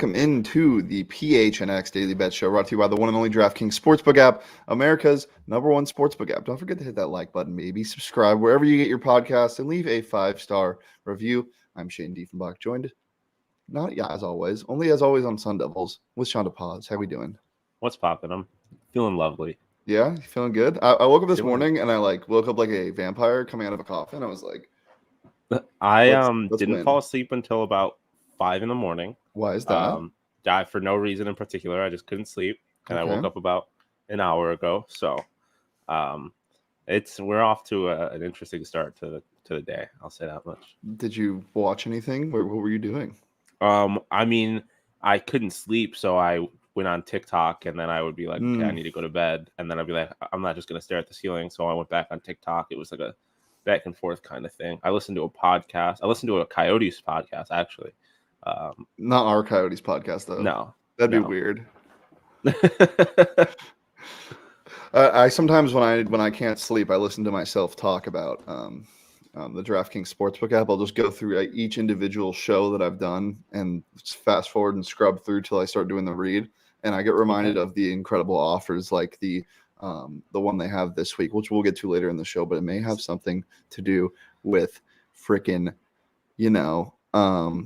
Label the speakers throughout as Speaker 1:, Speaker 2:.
Speaker 1: welcome into the PHNX Daily Bet Show, brought to you by the one and only DraftKings Sportsbook app, America's #1 sportsbook app. Don't forget to hit that like button, maybe subscribe wherever you get your podcasts, and leave a 5-star review. I'm Shawn Dieffenbach, joined, as always on Sun Devils, with Shawn DePaz. How we doing?
Speaker 2: What's poppin'? I'm feeling lovely.
Speaker 1: Yeah, you feeling good? I woke up this morning and I woke up like a vampire coming out of a coffin. I was like,
Speaker 2: I
Speaker 1: let's
Speaker 2: didn't
Speaker 1: win.
Speaker 2: fall asleep until about 5 a.m.
Speaker 1: Why is that?
Speaker 2: Died for no reason in particular. I just couldn't sleep, and I woke up about an hour ago. So, we're off to an interesting start to the day. I'll say that much.
Speaker 1: Did you watch anything? What were you doing?
Speaker 2: I mean, I couldn't sleep, so I went on TikTok, and then I would be like, okay, I need to go to bed, and then I'd be like, I'm not just gonna stare at the ceiling. So I went back on TikTok. It was like a back and forth kind of thing. I listened to a podcast. I listened to a Coyotes podcast, actually.
Speaker 1: Not our Coyotes podcast, though.
Speaker 2: No,
Speaker 1: that'd be weird. I sometimes when I can't sleep, I listen to myself talk about the DraftKings Sportsbook app. I'll just go through each individual show that I've done and fast forward and scrub through till I start doing the read, and I get reminded of the incredible offers, like the one they have this week, which we'll get to later in the show, but it may have something to do with freaking,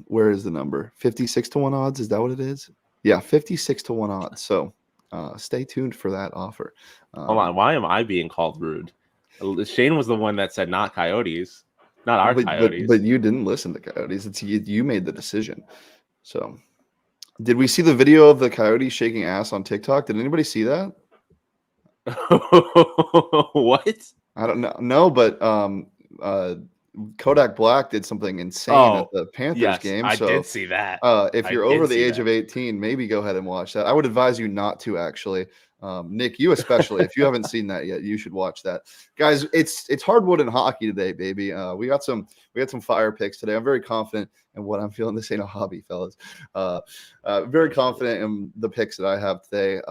Speaker 1: where is the number? 56-1 odds. Is that what it is? Yeah, 56-1 odds. So stay tuned for that offer.
Speaker 2: Hold on. Why am I being called rude? Shane was the one that said not Coyotes, not our Coyotes.
Speaker 1: But you didn't listen to Coyotes. It's you made the decision. So did we see the video of the Coyotes shaking ass on TikTok? Did anybody see that?
Speaker 2: What?
Speaker 1: I don't know. No, but Kodak Black did something insane at the Panthers game.
Speaker 2: I did see that.
Speaker 1: If you're over the age of 18, maybe go ahead and watch that. I would advise you not to, actually. Nick, you especially. If you haven't seen that yet, you should watch that. Guys, it's hardwood and hockey today, baby. We got some fire picks today. I'm very confident in what I'm feeling. This ain't a hobby, fellas. Very confident in the picks that I have today.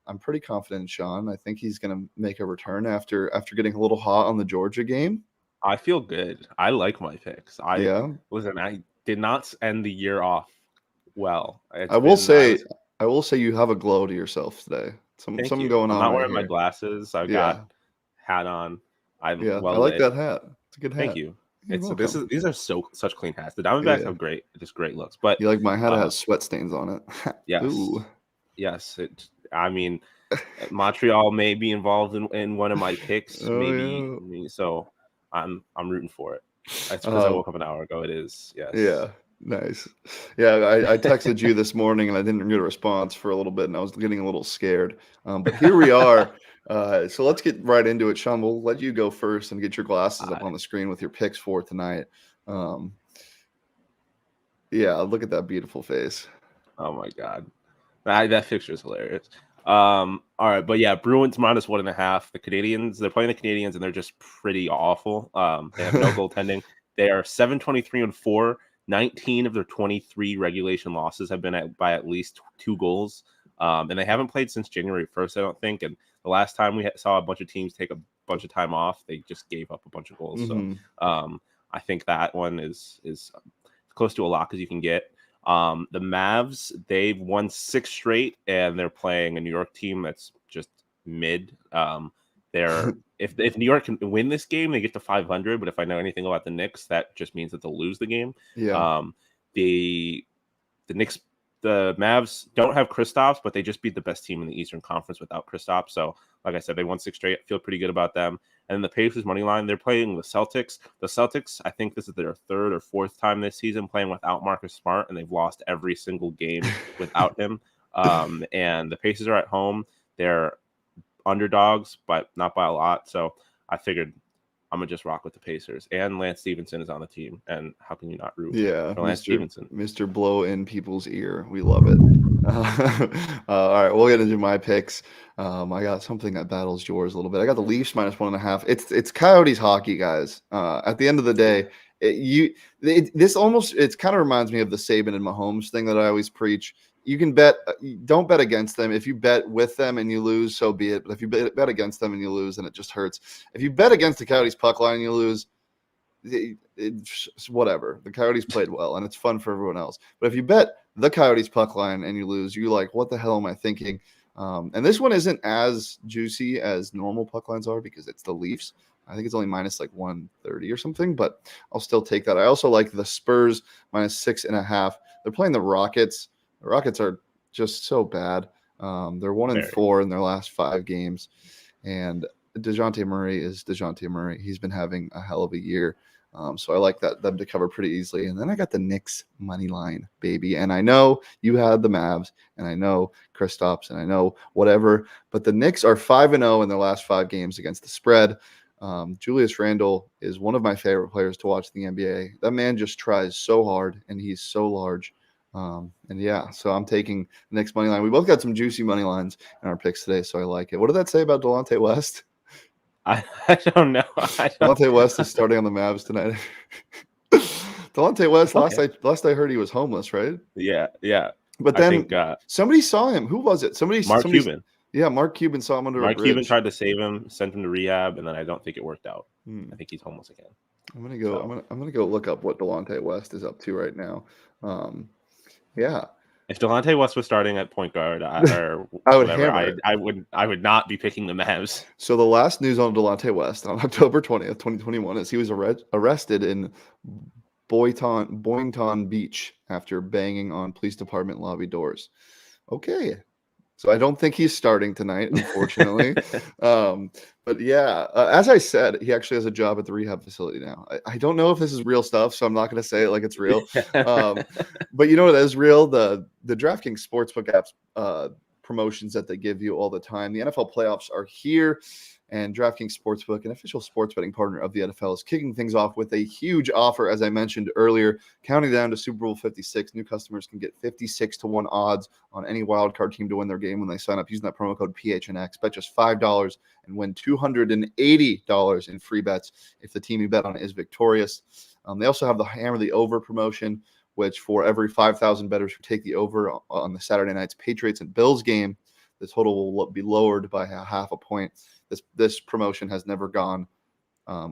Speaker 1: I'm pretty confident in Shawn. I think he's gonna make a return after getting a little hot on the Georgia game.
Speaker 2: I feel good. I like my picks. I did not end the year off well.
Speaker 1: I will say you have a glow to yourself today. Something going on.
Speaker 2: I'm not wearing my glasses. I've got hat on.
Speaker 1: I like that hat. It's a good hat.
Speaker 2: Thank you. These are such clean hats. The Diamondbacks have great looks. But
Speaker 1: you like my hat has sweat stains on it.
Speaker 2: Yes.
Speaker 1: Ooh.
Speaker 2: Yes. I mean, Montreal may be involved in one of my picks. Maybe. So I'm rooting for it. That's because I woke up an hour ago. It is. Yes.
Speaker 1: Yeah. Nice. Yeah, I texted you this morning and I didn't get a response for a little bit, and I was getting a little scared. But here we are. So let's get right into it. Shawn, we'll let you go first and get your glasses up on the screen with your picks for tonight. Yeah, look at that beautiful face.
Speaker 2: Oh my God, that picture is hilarious. All right, but yeah, Bruins -1.5. The Canadians, they're playing the Canadians, and they're just pretty awful. They have no goaltending. They are 7-23-4. 19 of their 23 regulation losses have been by at least 2 goals. And they haven't played since January 1st, I don't think. And the last time we saw a bunch of teams take a bunch of time off, they just gave up a bunch of goals.
Speaker 1: Mm-hmm.
Speaker 2: So I think that one is close to a lock as you can get. The Mavs, they've won 6 straight, and they're playing a New York team that's just mid. If New York can win this game, they get to 500. But if I know anything about the Knicks, that just means that they'll lose the game.
Speaker 1: Yeah.
Speaker 2: The Mavs don't have Kristaps, but they just beat the best team in the Eastern Conference without Kristaps. So, like I said, they won 6 straight. I feel pretty good about them. And the Pacers money line, they're playing the Celtics. The Celtics, I think this is their 3rd or 4th time this season playing without Marcus Smart, and they've lost every single game without him. And the Pacers are at home. They're underdogs, but not by a lot. So I figured I'm gonna just rock with the Pacers. And Lance Stevenson is on the team, and how can you not root for Lance Stevenson?
Speaker 1: Mr. Blow in people's ear. We love it. All right, we'll get into my picks. I got something that battles yours a little bit. I got the Leafs -1.5. It's Coyotes hockey, guys. At the end of the day, it kind of reminds me of the Saban and Mahomes thing that I always preach. You can bet, don't bet against them. If you bet with them and you lose, so be it. But if you bet against them and you lose, then it just hurts. If you bet against the Coyotes puck line and you lose, it's whatever. The Coyotes played well, and it's fun for everyone else. But if you bet the Coyotes puck line and you lose, you're like, what the hell am I thinking? And this one isn't as juicy as normal puck lines are because it's the Leafs. I think it's only minus like 130 or something, but I'll still take that. I also like the Spurs minus 6.5. They're playing the Rockets. The Rockets are just so bad. They're 1-4 in their last 5 games. And DeJounte Murray is DeJounte Murray. He's been having a hell of a year. So I like them to cover pretty easily. And then I got the Knicks money line, baby. And I know you had the Mavs, and I know Kristaps, and I know whatever. But the Knicks are 5-0 in their last 5 games against the spread. Julius Randle is one of my favorite players to watch in the NBA. That man just tries so hard, and he's so large. And yeah, so I'm taking the Knicks money line. We both got some juicy money lines in our picks today, so I like it. What did that say about Delonte West?
Speaker 2: I don't know.
Speaker 1: Delonte West is starting on the Mavs tonight. Delonte West, last I heard, he was homeless, right?
Speaker 2: Yeah.
Speaker 1: But then somebody saw him. Who was it?
Speaker 2: Mark Cuban.
Speaker 1: Yeah, Mark Cuban saw him under a bridge.
Speaker 2: Mark Cuban tried to save him, sent him to rehab, and then I don't think it worked out. I think he's homeless again.
Speaker 1: I'm gonna go look up what Delonte West is up to right now. Yeah.
Speaker 2: If Delonte West was starting at point guard, I would not be picking the Mavs.
Speaker 1: So the last news on Delonte West on October 20th, 2021 is he was arrested in Boynton Beach after banging on police department lobby doors. Okay. So I don't think he's starting tonight, unfortunately. But yeah, as I said, he actually has a job at the rehab facility now. I don't know if this is real stuff, so I'm not going to say it like it's real. But you know what is real? The DraftKings Sportsbook apps promotions that they give you all the time. The NFL playoffs are here, and DraftKings Sportsbook, an official sports betting partner of the NFL, is kicking things off with a huge offer, as I mentioned earlier. Counting down to Super Bowl 56, new customers can get 56-1 odds on any wildcard team to win their game when they sign up using that promo code PHNX. Bet just $5 and win $280 in free bets if the team you bet on is victorious. They also have the Hammer the Over promotion, which for every 5,000 bettors who take the over on the Saturday night's Patriots and Bills game, the total will be lowered by half a point. This promotion has never gone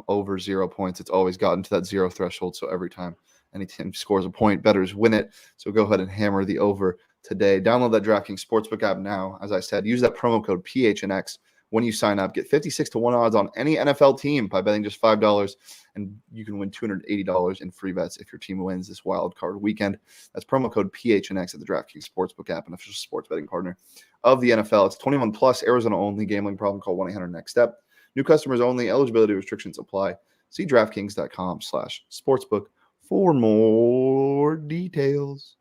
Speaker 1: over 0 points. It's always gotten to that 0 threshold. So every time any team scores a point, bettors win it. So go ahead and hammer the over today. Download that DraftKings Sportsbook app now. As I said, use that promo code PHNX when you sign up. Get 56-1 odds on any NFL team by betting just $5, and you can win $280 in free bets if your team wins this wild card weekend. That's promo code PHNX at the DraftKings Sportsbook app, an official sports betting partner of the NFL. It's 21 plus, Arizona only. Gambling problem? Call 1-800-NEXT-STEP. New customers only. Eligibility restrictions apply. See DraftKings.com/sportsbook for more details.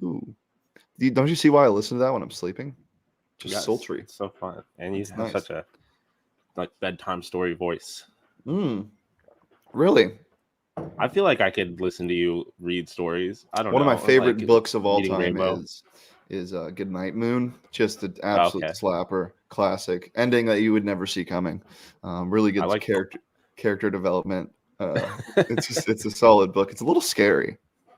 Speaker 1: Ooh, don't you see why I listen to that when I'm sleeping? Just sultry.
Speaker 2: It's so fun, and you have such a bedtime story voice.
Speaker 1: Really?
Speaker 2: I feel like I could listen to you read stories. I don't know.
Speaker 1: One of my favorite books of all time is Good Night Moon. Just an absolute slapper, classic ending that you would never see coming. Really good character development. It's a solid book. It's a little scary.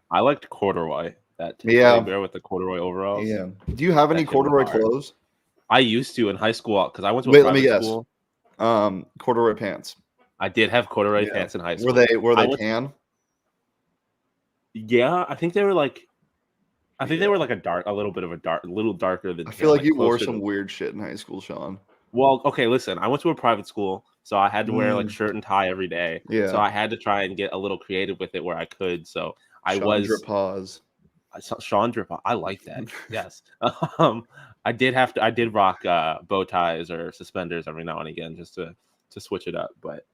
Speaker 2: I liked Corduroy. That bear with the corduroy overalls.
Speaker 1: Yeah. Do you have any corduroy clothes?
Speaker 2: I used to in high school because I went to a private school.
Speaker 1: Corduroy pants.
Speaker 2: I did have corduroy pants in high school.
Speaker 1: Were they tan?
Speaker 2: Yeah, I think they were like. I think they were like a little darker than.
Speaker 1: I feel like you wore some weird shit in high school, Shawn.
Speaker 2: Well, okay, listen. I went to a private school, so I had to wear like shirt and tie every day. Yeah. So I had to try and get a little creative with it where I could. So
Speaker 1: DePaz.
Speaker 2: Shawn DePaz. I like that. Yes. I did rock bow ties or suspenders every now and again just to switch it up, but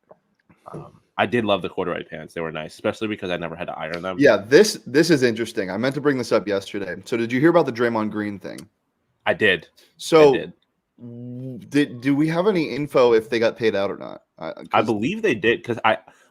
Speaker 2: I did love the corduroy pants. They were nice, especially because I never had to iron them.
Speaker 1: Yeah, this is interesting. I meant to bring this up yesterday. So did you hear about the Draymond Green thing?
Speaker 2: I did.
Speaker 1: So do we have any info if they got paid out or not?
Speaker 2: I believe they did because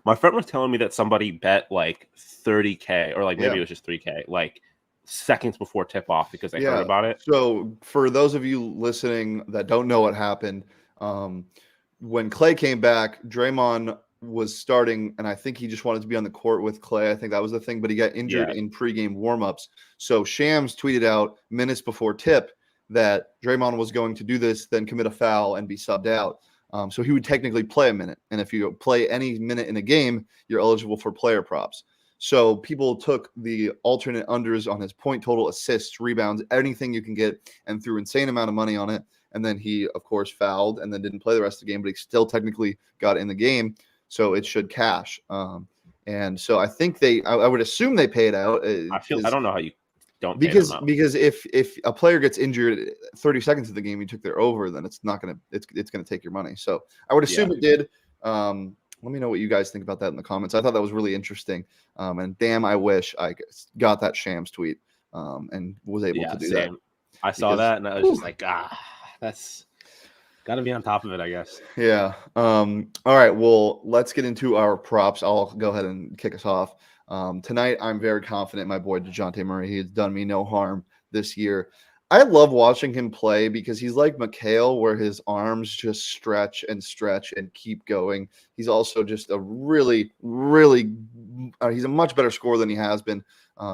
Speaker 2: my friend was telling me that somebody bet like $30K or like maybe it was just $3K like seconds before tip off because they heard about it.
Speaker 1: So for those of you listening that don't know what happened, when Clay came back, Draymond was starting, and I think he just wanted to be on the court with Clay. I think that was the thing, but he got injured in pregame warmups. So Shams tweeted out minutes before tip that Draymond was going to do this, then commit a foul and be subbed out. So he would technically play a minute. And if you play any minute in a game, you're eligible for player props. So people took the alternate unders on his point total, assists, rebounds, anything you can get, and threw insane amount of money on it. And then he, of course, fouled and then didn't play the rest of the game, but he still technically got in the game. So it should cash. And so I think I would assume they paid out.
Speaker 2: I don't know how you don't pay them out.
Speaker 1: Because if a player gets injured 30 seconds of the game, you took their over, then it's gonna take your money. So I would assume it did. Let me know what you guys think about that in the comments. I thought that was really interesting. And damn, I wish I got that Shams tweet and was able to do that.
Speaker 2: I saw that and I was just like, that's got to be on top of it, I guess.
Speaker 1: Yeah. All right. Well, let's get into our props. I'll go ahead and kick us off. Tonight, I'm very confident my boy DeJounte Murray. He has done me no harm this year. I love watching him play because he's like Mikhail, where his arms just stretch and keep going. He's also just a really, really he's a much better scorer than he has been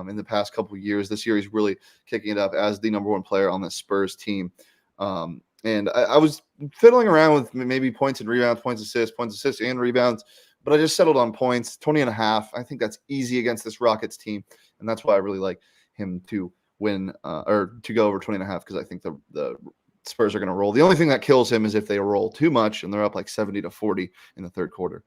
Speaker 1: in the past couple of years. This year, he's really kicking it up as the number one player on the Spurs team. And I was fiddling around with maybe points and rebounds, points, assists, and rebounds. But I just settled on points, 20.5. I think that's easy against this Rockets team. And that's why I really like him to win or to go over 20.5 because I think the Spurs are going to roll. The only thing that kills him is if they roll too much and they're up like 70-40 in the third quarter.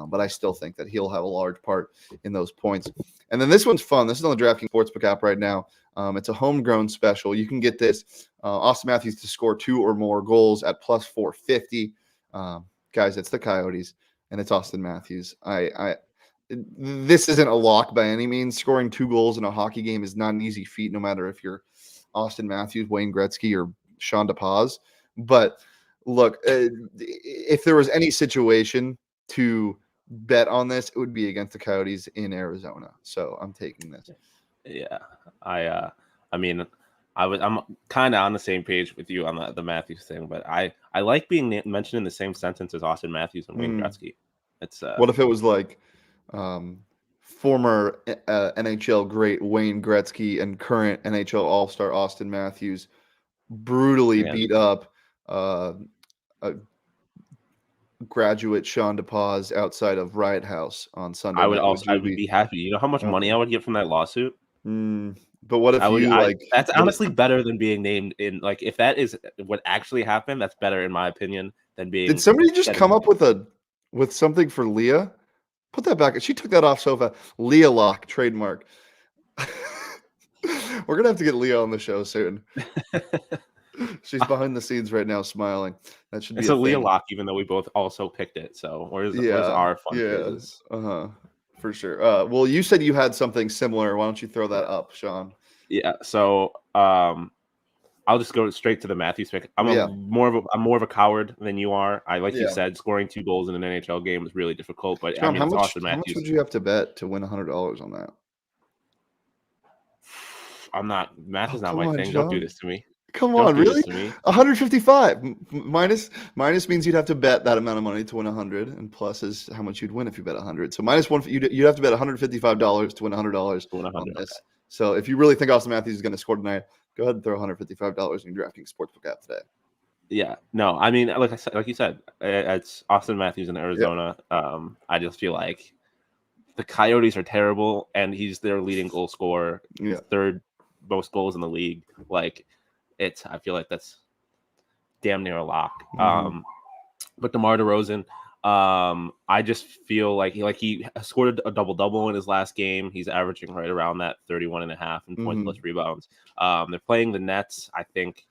Speaker 1: But I still think that he'll have a large part in those points. And then this one's fun. This is on the DraftKings Sportsbook app right now. It's a homegrown special. You can get this Austin Matthews to score 2 or more goals at plus 450. Guys, it's the Coyotes. And it's Austin Matthews. This isn't a lock by any means. Scoring 2 goals in a hockey game is not an easy feat, no matter if you're Austin Matthews, Wayne Gretzky, or Shawn DePaz. But look, if there was any situation to bet on this, it would be against the Coyotes in Arizona. So I'm taking this.
Speaker 2: Yeah, I'm kind of on the same page with you on the Matthews thing, but I like being mentioned in the same sentence as Austin Matthews and Wayne Gretzky. It's
Speaker 1: what if it was like former NHL great Wayne Gretzky and current NHL All-Star Austin Matthews brutally beat up a graduate Shawn DePaz outside of Riot House on Sunday?
Speaker 2: I would be happy. You know how much money I would get from that lawsuit?
Speaker 1: But what if
Speaker 2: that's honestly better than being named in, like, if that is what actually happened, that's better in my opinion than being. Did
Speaker 1: somebody just come up with something for Leah? Put that back. She took that off so fast. Leah Lock trademark. We're gonna have to get Leah on the show soon. She's behind the scenes right now, smiling. That should be.
Speaker 2: It's a Leah Lock, even though we both also picked it. So where's our fun?
Speaker 1: Yeah. For sure. Well, you said you had something similar. Why don't you throw that up, Shawn?
Speaker 2: Yeah. So I'll just go straight to the Matthews pick. I'm more of a coward than you are. You said, scoring 2 goals in an NHL game is really difficult. But
Speaker 1: Shawn,
Speaker 2: it's Austin Matthews.
Speaker 1: How much would you have to bet to win $100 on that?
Speaker 2: Math is not my thing.
Speaker 1: John.
Speaker 2: Don't do this to me.
Speaker 1: Come on, really? 155 minus means you'd have to bet that amount of money to win 100, and plus is how much you'd win if you bet 100. So minus one, you'd have to bet $155 to win $100 on this. Okay. So if you really think Austin Matthews is going to score tonight, go ahead and throw $155 in your DraftKings Sportsbook app today.
Speaker 2: Yeah, no, I mean, like you said, it's Austin Matthews in Arizona. Yep. I just feel like the Coyotes are terrible, and he's their leading goal scorer, third most goals in the league. I feel like that's damn near a lock. But DeMar DeRozan, I just feel like he scored a double-double in his last game. He's averaging right around that 31.5 in points plus rebounds. They're playing the Nets. I think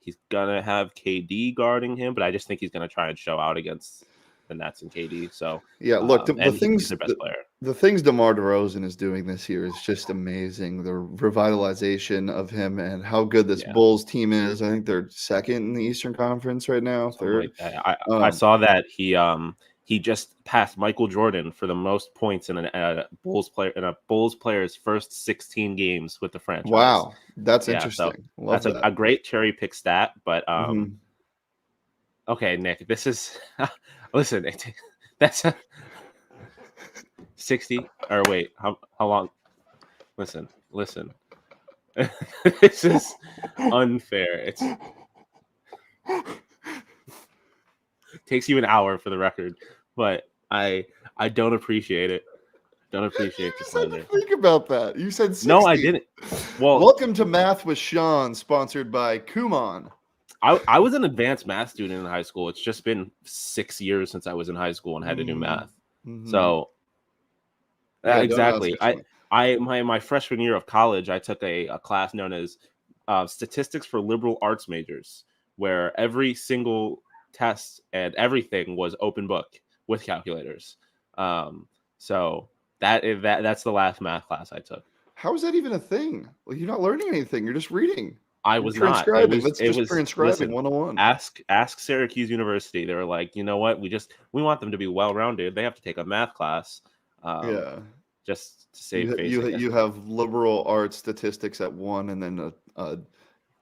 Speaker 2: he's gonna have KD guarding him, but I just think he's gonna try and show out against the Nets and KD. So
Speaker 1: look,
Speaker 2: he's their best player.
Speaker 1: The things DeMar DeRozan is doing this year is just amazing. The revitalization of him and how good this Bulls team is. I think they're second in the Eastern Conference right now. Third.
Speaker 2: I saw that he just passed Michael Jordan for the most points in a Bulls player's first 16 games with the franchise.
Speaker 1: Wow, that's interesting.
Speaker 2: So that's a great cherry pick stat. But okay, Nick, this is listen. That's 60 or wait, how long? Listen. This is unfair. It's Takes you an hour for the record, but I don't appreciate it. Don't appreciate
Speaker 1: You
Speaker 2: the
Speaker 1: just had to
Speaker 2: slander.
Speaker 1: think about that. You said 60.
Speaker 2: No, I didn't. Well,
Speaker 1: Welcome to Math with Shawn, sponsored by Kumon.
Speaker 2: I was an advanced math student in high school. It's just been 6 years since I was in high school and had to do math. So
Speaker 1: Yeah, donuts.
Speaker 2: exactly. My freshman year of college, I took a class known as statistics for liberal arts majors, where every single test and everything was open book with calculators. So that's the last math class I took.
Speaker 1: How is that even a thing? Well, you're not learning anything. You're just reading.
Speaker 2: I
Speaker 1: You're
Speaker 2: was not.
Speaker 1: transcribing. That's
Speaker 2: It
Speaker 1: just
Speaker 2: was
Speaker 1: transcribing
Speaker 2: listen.
Speaker 1: 101.
Speaker 2: Ask Syracuse University. They were like, you know what? We want them to be well rounded. They have to take a math class,
Speaker 1: Yeah.
Speaker 2: just to save face.
Speaker 1: You have liberal arts statistics at 1 and then a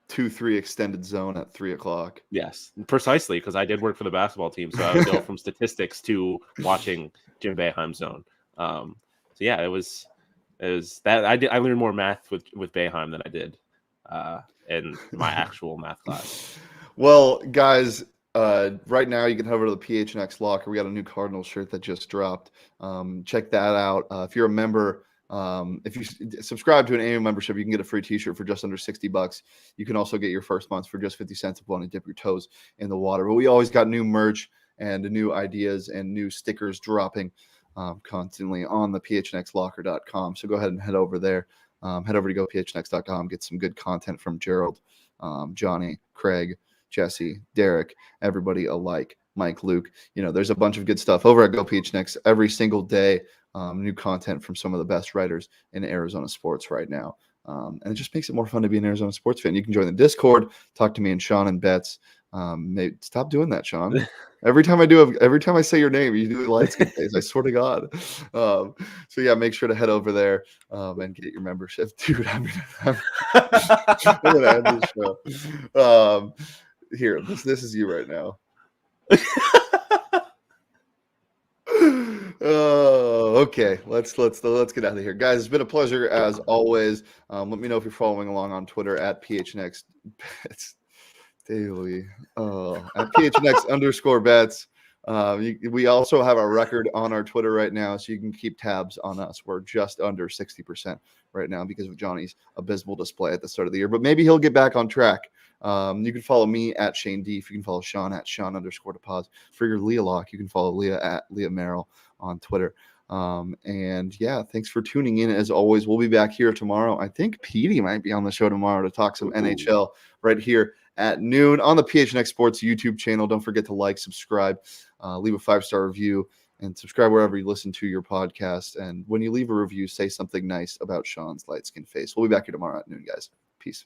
Speaker 1: 2-3 extended zone at 3:00.
Speaker 2: Yes, precisely, because I did work for the basketball team, so I would go from statistics to watching Jim Boeheim's zone. So yeah, it was that I learned more math with Boeheim than I did in my actual math class.
Speaker 1: Well, guys, right now you can head over to the PHNX locker. We got a new Cardinals shirt that just dropped. Check that out. If you're a member, if you subscribe to an annual membership, you can get a free t-shirt for just under $60. You can also get your first month for just 50 cents if you want to dip your toes in the water. But we always got new merch and new ideas and new stickers dropping constantly on the phnxlocker.com. So go ahead and head over there. Head over to gophnx.com, get some good content from Gerald, Johnny, Craig, Jesse, Derek, everybody alike, Mike, Luke. There's a bunch of good stuff over at GoPHNX every single day. New content from some of the best writers in Arizona sports right now. And it just makes it more fun to be an Arizona sports fan. You can join the Discord, talk to me and Shawn and Betts. Stop doing that, Shawn. Every time I say your name, you do a light skin face. I swear to God. So yeah, make sure to head over there and get your membership, dude. I'm gonna end this show. Here, this is you right now. Okay. Let's get out of here, guys. It's been a pleasure as always. Let me know if you're following along on Twitter at PHNX Bets Daily. At PHNX_bets. We also have our record on our Twitter right now, so you can keep tabs on us. We're just under 60% right now because of Johnny's abysmal display at the start of the year, but maybe he'll get back on track. You can follow me at Shane Deef. You can follow Shawn at Shawn_DePaz. For your Leah lock, you can follow Leah at Leah Merrill on Twitter. And yeah, thanks for tuning in. As always, we'll be back here tomorrow. I think Petey might be on the show tomorrow to talk some NHL right here at noon on the PHNX Sports YouTube channel. Don't forget to like, subscribe, leave a 5-star review, and subscribe wherever you listen to your podcast. And when you leave a review, say something nice about Shawn's light skin face. We'll be back here tomorrow at noon, guys. Peace.